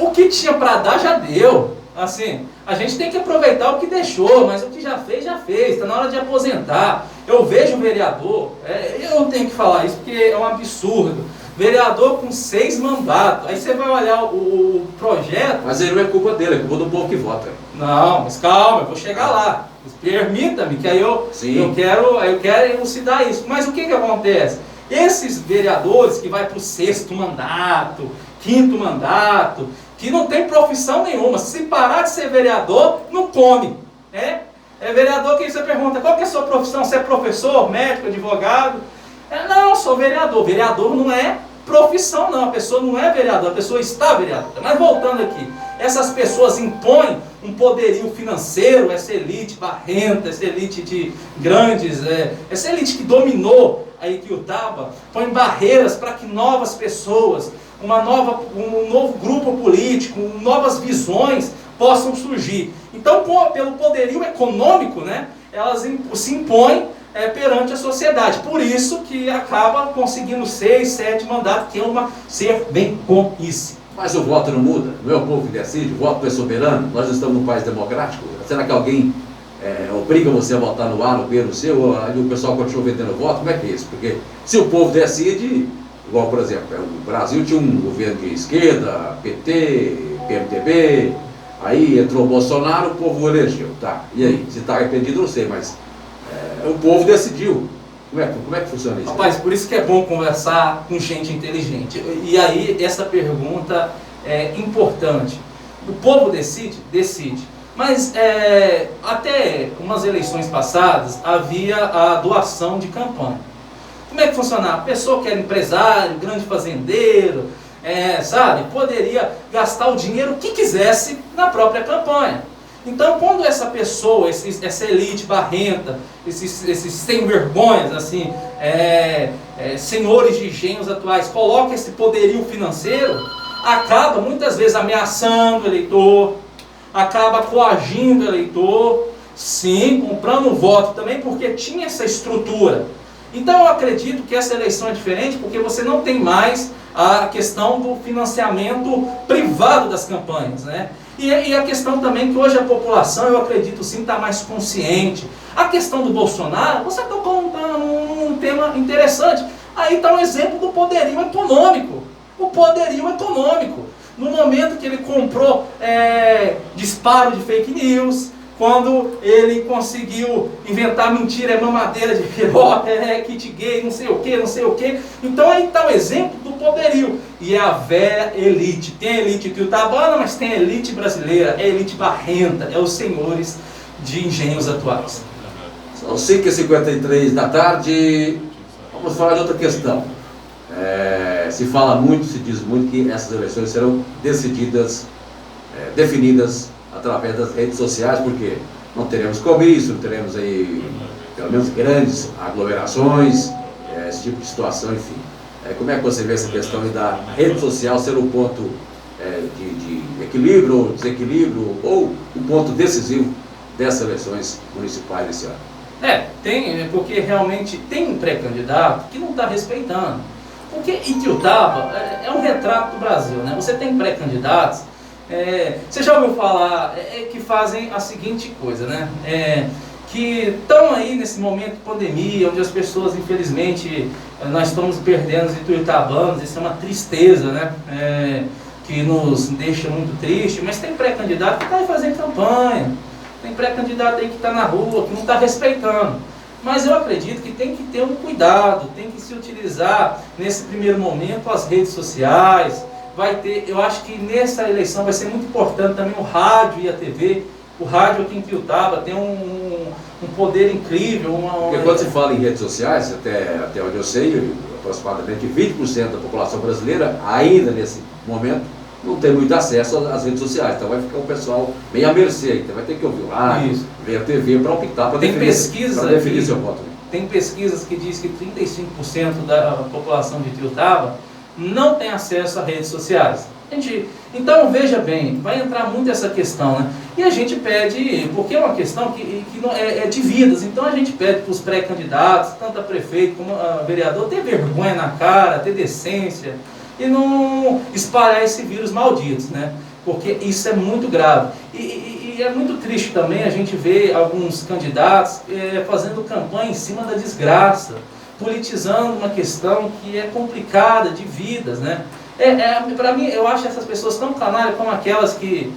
o que tinha para dar já deu. Assim, a gente tem que aproveitar o que deixou, mas o que já fez, está na hora de aposentar. Eu vejo o vereador, eu não tenho que falar isso porque é um absurdo, vereador com 6 mandatos, aí você vai olhar o projeto... Mas aí não é culpa dele, é culpa do povo que vota. Não, mas calma, eu vou chegar lá, permita-me que aí eu quero elucidar isso. Mas o que acontece? Esses vereadores que vai para o 6º mandato, 5º mandato, que não tem profissão nenhuma, se parar de ser vereador, não come. É vereador que você pergunta, qual que é a sua profissão? Você é professor, médico, advogado? Não, sou vereador. Vereador não é profissão, não. A pessoa não é vereador, a pessoa está vereadora. Mas voltando aqui, essas pessoas impõem um poderio financeiro, essa elite barrenta, essa elite de grandes, essa elite que dominou a Ituiutaba, põe barreiras para que novas pessoas, um novo grupo político, novas visões possam surgir. Então, pelo poderio econômico, né, elas se impõem perante a sociedade. Por isso que acaba conseguindo 6, 7 mandatos, que é uma servencomice. Mas o voto não muda, não é o povo que decide, o voto não é soberano, nós estamos num país democrático. Será que alguém obriga você a votar no A, no B, no C, ou aí o pessoal continua vendendo voto? Como é que é isso? Porque se o povo decide, igual por exemplo, o Brasil tinha um governo de esquerda, PT, PMDB, aí entrou o Bolsonaro, o povo elegeu, tá? E aí, se está arrependido, não sei, mas o povo decidiu. Como é que funciona isso? Rapaz, por isso que é bom conversar com gente inteligente. E aí, essa pergunta é importante. O povo decide? Decide. Mas até umas eleições passadas, havia a doação de campanha. Como é que funcionava? A pessoa que era empresário, grande fazendeiro, sabe, poderia gastar o dinheiro que quisesse na própria campanha. Então, quando essa pessoa, essa elite barrenta, esses sem vergonhas, assim, senhores de engenhos atuais, coloca esse poderio financeiro, acaba muitas vezes ameaçando o eleitor, acaba coagindo o eleitor, sim, comprando o voto também, porque tinha essa estrutura. Então, eu acredito que essa eleição é diferente, porque você não tem mais a questão do financiamento privado das campanhas, né? E a questão também que hoje a população, eu acredito sim, está mais consciente. A questão do Bolsonaro, você tocou num tema interessante. Aí está um exemplo do poderio econômico. O poderio econômico. No momento que ele comprou disparo de fake news, quando ele conseguiu inventar mentira, mamadeira de piroca, kit gay, não sei o que. Então aí está o exemplo do poderio. E é a velha elite. Tem a elite ituiutabana, mas tem a elite brasileira, é a elite barrenta, é os senhores de engenhos atuais. São 5h53 da tarde, vamos falar de outra questão. Se fala muito, se diz muito que essas eleições serão definidas através das redes sociais, porque não teremos comício, não teremos aí, pelo menos, grandes aglomerações, esse tipo de situação, enfim. Como é que você vê essa questão da rede social ser o ponto de equilíbrio ou desequilíbrio, ou o ponto decisivo dessas eleições municipais desse ano? Porque realmente tem um pré-candidato que não está respeitando. Porque Ituiutaba é um retrato do Brasil, né? Você tem pré-candidatos, você já ouviu falar que fazem a seguinte coisa, né? Que estão aí nesse momento de pandemia, onde as pessoas, infelizmente, nós estamos perdendo os ituiutabanos, isso é uma tristeza, né? Que nos deixa muito triste, mas tem pré-candidato que está aí fazendo campanha, tem pré-candidato aí que está na rua, que não está respeitando. Mas eu acredito que tem que ter um cuidado, tem que se utilizar nesse primeiro momento as redes sociais. Eu acho que nessa eleição vai ser muito importante também o rádio e a TV. O rádio aqui em Ituiutaba tem um poder incrível. Porque quando se fala em redes sociais, até onde eu sei, aproximadamente 20% da população brasileira, ainda nesse momento, não tem muito acesso às redes sociais. Então vai ficar o pessoal meio à mercê. Então vai ter que ouvir o rádio, ver a TV para optar, para definir seu voto. Tem pesquisas que dizem que 35% da população de Ituiutaba não tem acesso a redes sociais. Então, veja bem, vai entrar muito essa questão, né? E a gente pede, porque é uma questão que não é de vidas, então a gente pede para os pré-candidatos, tanto a prefeito como a vereador, ter vergonha na cara, ter decência e não espalhar esse vírus maldito, né? Porque isso é muito grave. E é muito triste também a gente ver alguns candidatos fazendo campanha em cima da desgraça, politizando uma questão que é complicada, de vidas, né? Para mim, eu acho essas pessoas tão canalhas como aquelas que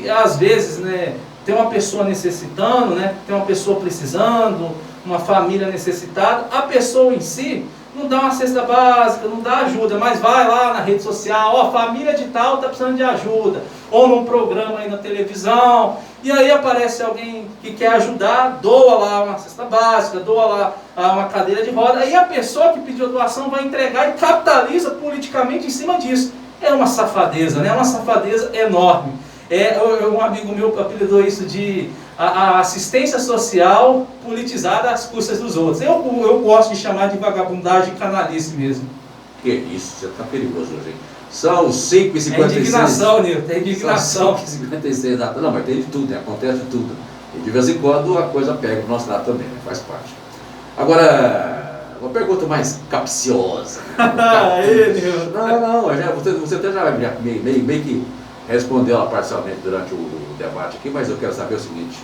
às vezes, né, tem uma pessoa necessitando, né, tem uma pessoa precisando, uma família necessitada, a pessoa em si não dá uma cesta básica, não dá ajuda, mas vai lá na rede social, a família de tal está precisando de ajuda, ou num programa aí na televisão, e aí aparece alguém que quer ajudar, doa lá uma cesta básica, doa lá uma cadeira de roda, aí a pessoa que pediu a doação vai entregar e capitaliza politicamente em cima disso. É uma safadeza, né? É uma safadeza enorme. Um amigo meu apelidou isso de a assistência social politizada às custas dos outros. Eu gosto de chamar de vagabundagem e canalice mesmo. Que isso, você está perigoso hoje, hein? São 5h56. É indignação, Nilton, é indignação. São 5h56 da tarde. Não, mas tem de tudo, né? Acontece de tudo. E de vez em quando a coisa pega pro nosso lado também, né? Faz parte. Agora, uma pergunta mais capciosa. Não, você até já meio que respondeu ela parcialmente durante o debate aqui, mas eu quero saber o seguinte: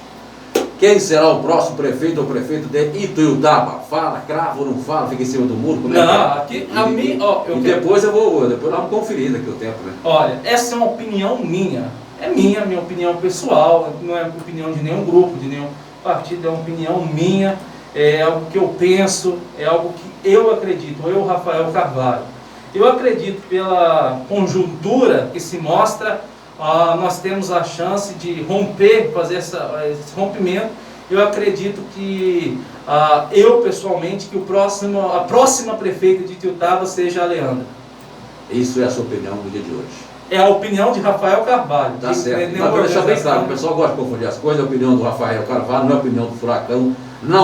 quem será o próximo prefeito ou prefeito de Ituiutaba? Fala, crava ou não fala, fica em cima do muro? Como é que é? Aqui, a mim, depois depois nós vamos conferir daqui o tempo, né? Olha, essa é uma opinião minha. É minha opinião pessoal, não é opinião de nenhum grupo, de nenhum partido, é uma opinião minha, é algo que eu penso, é algo que eu acredito, eu, Rafael Carvalho. Eu acredito pela conjuntura que se mostra, nós temos a chance de romper, fazer esse rompimento. Eu acredito que, eu pessoalmente, que a próxima prefeita de Ituiutaba seja a Leandra. Isso é a sua opinião no dia de hoje? É a opinião de Rafael Carvalho. Tá certo. Mas vou deixar bem claro, o pessoal gosta de confundir as coisas, a opinião do Rafael Carvalho não é a opinião do Furacão, não